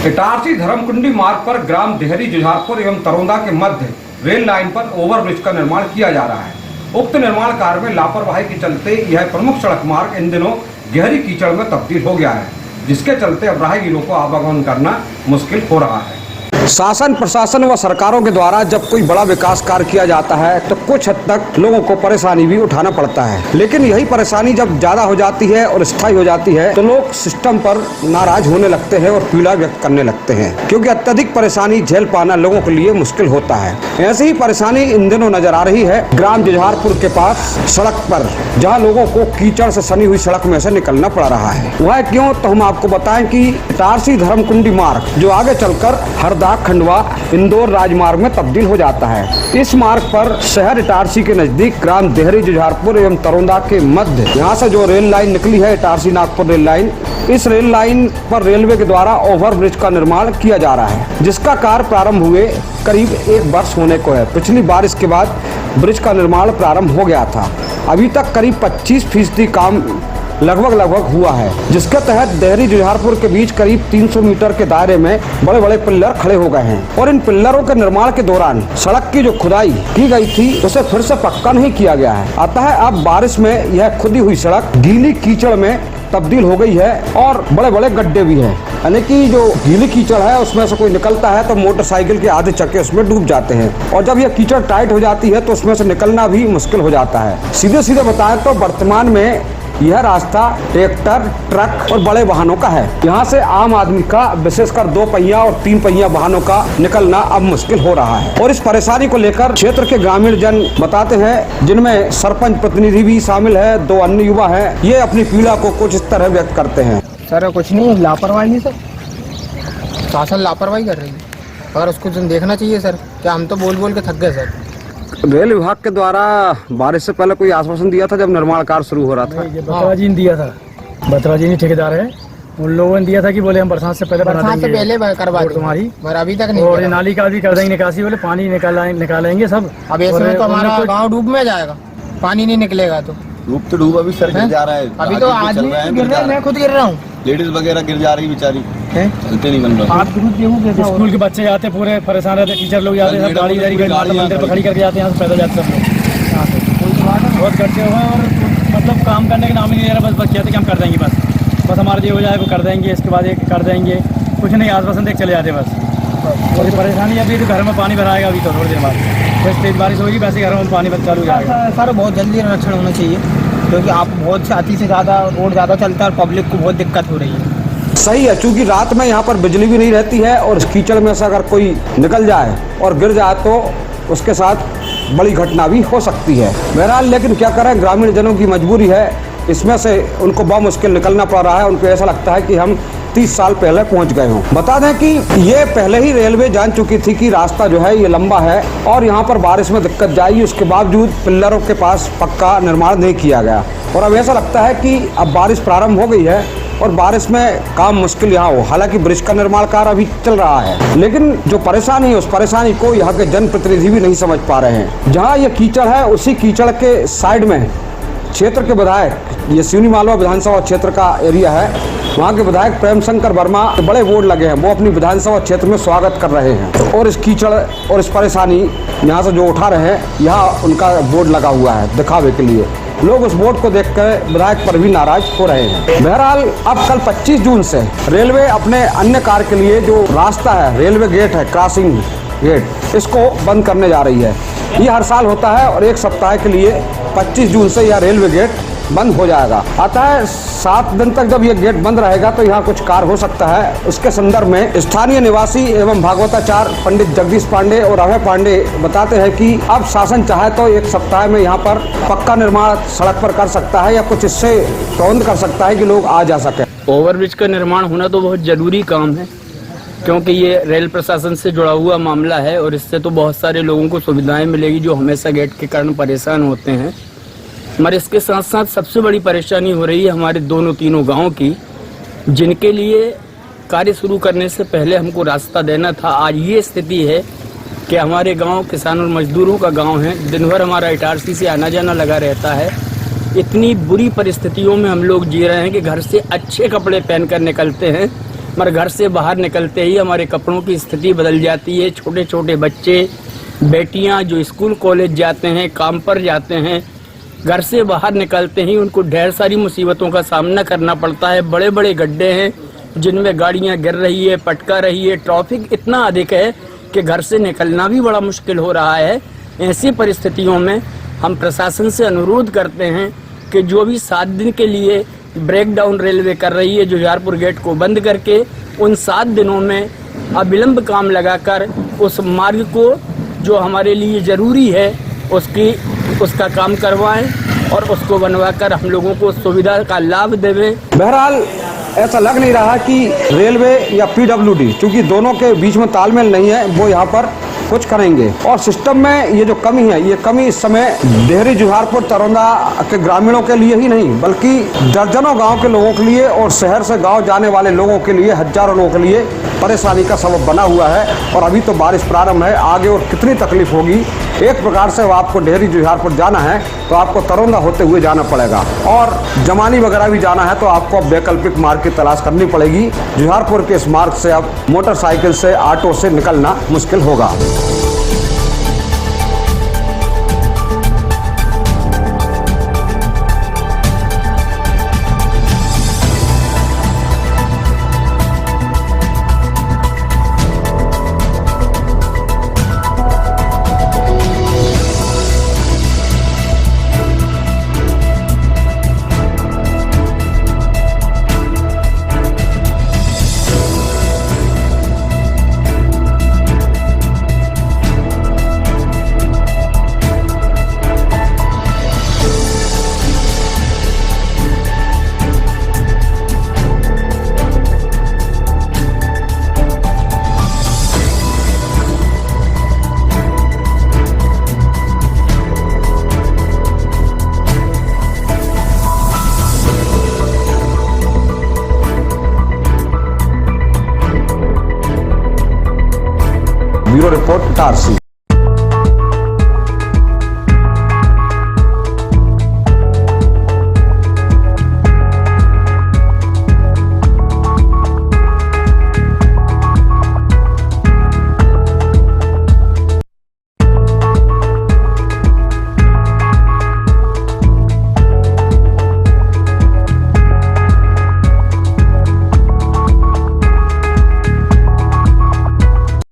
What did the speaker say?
इटारसी धर्मकुंडी मार्ग पर ग्राम देहरी जुझारपुर एवं तरोंदा के मध्य रेल लाइन पर ओवरब्रिज का निर्माण किया जा रहा है। उक्त निर्माण कार्य में लापरवाही के चलते यह प्रमुख सड़क मार्ग इन दिनों गहरी कीचड़ में तब्दील हो गया है, जिसके चलते अब राहगीरों को आवागमन करना मुश्किल हो रहा है। शासन प्रशासन व सरकारों के द्वारा जब कोई बड़ा विकास कार्य किया जाता है तो कुछ हद तक लोगों को परेशानी भी उठाना पड़ता है, लेकिन यही परेशानी जब ज्यादा हो जाती है और स्थायी हो जाती है तो लोग सिस्टम पर नाराज होने लगते हैं और पीड़ा व्यक्त करने लगते हैं, क्योंकि अत्यधिक परेशानी झेल पाना लोगों के लिए मुश्किल होता है। ऐसी ही परेशानी इन दिनों नजर आ रही है ग्राम जुझारपुर के पास सड़क पर, जहाँ लोगों को कीचड़ से सनी हुई सड़क में से निकलना पड़ रहा है। वह क्यों, तो हम आपको बताएं कि इटारसी धर्मकुंडी मार्ग जो आगे चलकर हरदा खंडवा इंदौर राजमार्ग में तब्दील हो जाता है। इस मार्ग पर शहर इटारसी के नजदीक ग्राम देहरी जुझारपुर एवं तरोंदा के मध्य यहाँ से जो रेल लाइन निकली है इटारसी नागपुर रेल लाइन, इस रेल लाइन पर रेलवे के द्वारा ओवरब्रिज का निर्माण किया जा रहा है, जिसका कार्य प्रारंभ हुए करीब 1 वर्ष होने को है। पिछली बारिश के बाद ब्रिज का निर्माण प्रारंभ हो गया था। अभी तक करीब 25% काम लगभग हुआ है, जिसके तहत देहरी जुझारपुर के बीच करीब 300 मीटर के दायरे में बड़े बड़े पिल्लर खड़े हो गए हैं और इन पिल्लरों के निर्माण के दौरान सड़क की जो खुदाई की गई थी उसे फिर से पक्का नहीं किया गया है। अतः अब बारिश में यह खुदी हुई सड़क गीली कीचड़ में तब्दील हो गई है और बड़े बड़े गड्ढे भी हैं, यानी कि जो गीली कीचड़ है उसमें से कोई निकलता है तो मोटरसाइकिल के आधे चक्के उसमें डूब जाते हैं और जब यह कीचड़ टाइट हो जाती है तो उसमें से निकलना भी मुश्किल हो जाता है। सीधे बताएं तो वर्तमान में यह रास्ता ट्रैक्टर, ट्रक और बड़े वाहनों का है। यहाँ से आम आदमी का, विशेषकर 2 पहिया और 3 पहिया वाहनों का निकलना अब मुश्किल हो रहा है और इस परेशानी को लेकर क्षेत्र के ग्रामीण जन बताते हैं, जिनमें सरपंच प्रतिनिधि भी शामिल है, 2 अन्य युवा हैं। ये अपनी पीड़ा को कुछ इस तरह व्यक्त करते हैं। सर कुछ नहीं, लापरवाही सर, शासन लापरवाही कर रही है और उसको देखना चाहिए सर। क्या हम तो बोल के थक गए सर। रेल विभाग के द्वारा बारिश से पहले कोई आश्वासन दिया था जब निर्माण कार्य शुरू हो रहा था? बत्रा जी ने दिया था, बत्रा जी ने ठेकेदार है, उन लोगों ने दिया था कि बोले हम बरसात से पहले करवा देंगे तुम्हारी, पर अभी तक नहीं। और नाली का भी कर देंगे निकासी, बोले पानी निकालेंगे सब। अब ऐसे तो हमारा गाँव डूब में जाएगा, पानी नहीं निकलेगा तो। डूब अभी सर गिर जा रहा है, अभी तो आदमी गिर रहा है, मैं खुद गिर रहा हूँ, लेडीज वगैरह गिर जा रही बेचारी, चलते नहीं बन रहा। आप स्कूल के बच्चे जाते पूरे परेशान रहते, टीचर लोग जाते हैं, गाड़ी मंदिर पर खड़ी करके जाते हैं, यहाँ से पैदल जाते सब लोग यहाँ से बहुत करते हुए और मतलब काम करने के नाम ही नहीं दे रहा। बस कहते कि हम कर देंगे, बस हमारा जो हो जाए वो कर देंगे, इसके बाद एक कर देंगे, कुछ नहीं आश्वासन देख चले जाते बस। और परेशानी अभी तो घर में पानी भराएगा, अभी तो थोड़ी देर बाद वैसे तेज बारिश होगी, वैसे घर में पानी चालू हो जाएगा। सर बहुत जल्दी आरक्षण होना चाहिए, क्योंकि आप बहुत से अति से ज़्यादा रोड ज़्यादा चलता है और पब्लिक को बहुत दिक्कत हो रही है। सही है, क्योंकि रात में यहाँ पर बिजली भी नहीं रहती है और कीचड़ में से अगर कोई निकल जाए और गिर जाए तो उसके साथ बड़ी घटना भी हो सकती है। बहरहाल लेकिन क्या करें, ग्रामीण जनों की मजबूरी है, इसमें से उनको बहुत मुश्किल निकलना पड़ रहा है। उनको ऐसा लगता है कि हम 30 साल पहले पहुंच गए हों। बता दें कि ये पहले ही रेलवे जान चुकी थी कि रास्ता जो है ये लंबा है और यहाँ पर बारिश में दिक्कत जाएगी, उसके बावजूद पिल्लरों के पास पक्का निर्माण नहीं किया गया और अब ऐसा लगता है कि अब बारिश प्रारंभ हो गई है और बारिश में काम मुश्किल यहाँ हो। हालांकि ब्रिज का निर्माण कार्य अभी चल रहा है, लेकिन जो परेशानी है उस परेशानी को यहाँ के जनप्रतिनिधि भी नहीं समझ पा रहे हैं। जहाँ ये कीचड़ है उसी कीचड़ के साइड में क्षेत्र के विधायक, ये सिवनी मालवा विधानसभा क्षेत्र का एरिया है, वहाँ के विधायक प्रेम शंकर वर्मा के बड़े बोर्ड लगे हैं, वो अपनी विधानसभा क्षेत्र में स्वागत कर रहे हैं और इस कीचड़ और इस परेशानी यहाँ से जो उठा रहे हैं, यहाँ उनका बोर्ड लगा हुआ है दिखावे के लिए। लोग उस बोर्ड को देखकर विधायक पर भी नाराज हो रहे हैं। बहरहाल अब कल 25 जून से रेलवे अपने अन्य कार्य के लिए जो रास्ता है, रेलवे गेट है, क्रॉसिंग गेट, इसको बंद करने जा रही है। ये हर साल होता है और 1 सप्ताह के लिए 25 जून से यह रेलवे गेट बंद हो जाएगा। अतः 7 दिन तक जब ये गेट बंद रहेगा तो यहाँ कुछ कार्य हो सकता है। उसके संदर्भ में स्थानीय निवासी एवं भागवताचार्य पंडित जगदीश पांडे और अभय पांडे बताते हैं कि अब शासन चाहे तो 1 सप्ताह में यहाँ पर पक्का निर्माण सड़क पर कर सकता है या कुछ इससे प्रबंध कर सकता है कि लोग आ जा सके। ओवरब्रिज का निर्माण होना तो बहुत जरूरी काम है, क्योंकि ये रेल प्रशासन से जुड़ा हुआ मामला है और इससे तो बहुत सारे लोगों को सुविधाएं मिलेगी जो हमेशा गेट के कारण परेशान होते हैं। मगर इसके साथ साथ सबसे बड़ी परेशानी हो रही है हमारे तीनों गांव की, जिनके लिए कार्य शुरू करने से पहले हमको रास्ता देना था। आज ये स्थिति है कि हमारे गांव किसान और मजदूरों का गांव है, दिन भर हमारा इटारसी से आना जाना लगा रहता है। इतनी बुरी परिस्थितियों में हम लोग जी रहे हैं कि घर से अच्छे कपड़े पहनकर निकलते हैं हमारे घर से बाहर निकलते ही हमारे कपड़ों की स्थिति बदल जाती है। छोटे छोटे बच्चे, बेटियां जो स्कूल कॉलेज जाते हैं, काम पर जाते हैं, घर से बाहर निकलते ही उनको ढेर सारी मुसीबतों का सामना करना पड़ता है। बड़े बड़े गड्ढे हैं जिनमें गाड़ियां गिर रही है, पटका रही है, ट्रैफिक इतना अधिक है कि घर से निकलना भी बड़ा मुश्किल हो रहा है। ऐसी परिस्थितियों में हम प्रशासन से अनुरोध करते हैं कि जो भी 7 दिन के लिए ब्रेकडाउन रेलवे कर रही है जुझारपुर गेट को बंद करके, उन 7 दिनों में अविलंब काम लगाकर उस मार्ग को जो हमारे लिए ज़रूरी है उसका काम करवाएं और उसको बनवाकर हम लोगों को सुविधा का लाभ देवें। बहरहाल ऐसा लग नहीं रहा कि रेलवे या पीडब्ल्यूडी, क्योंकि दोनों के बीच में तालमेल नहीं है, वो यहाँ पर कुछ करेंगे। और सिस्टम में ये जो कमी है, ये कमी इस समय देहरी, जुझारपुर, तरोंदा के ग्रामीणों के लिए ही नहीं बल्कि दर्जनों गांव के लोगों के लिए और शहर से गांव जाने वाले लोगों के लिए, हजारों लोगों के लिए परेशानी का सबब बना हुआ है। और अभी तो बारिश प्रारंभ है, आगे और कितनी तकलीफ होगी। एक प्रकार से वो आपको डेहरी जुझारपुर जाना है तो आपको तरोंदा होते हुए जाना पड़ेगा, और जमानी वगैरह भी जाना है तो आपको अब वैकल्पिक मार्ग की तलाश करनी पड़ेगी। जुझारपुर के इस मार्ग से अब मोटरसाइकिल से, ऑटो से निकलना मुश्किल होगा। Bureau report Itarsi.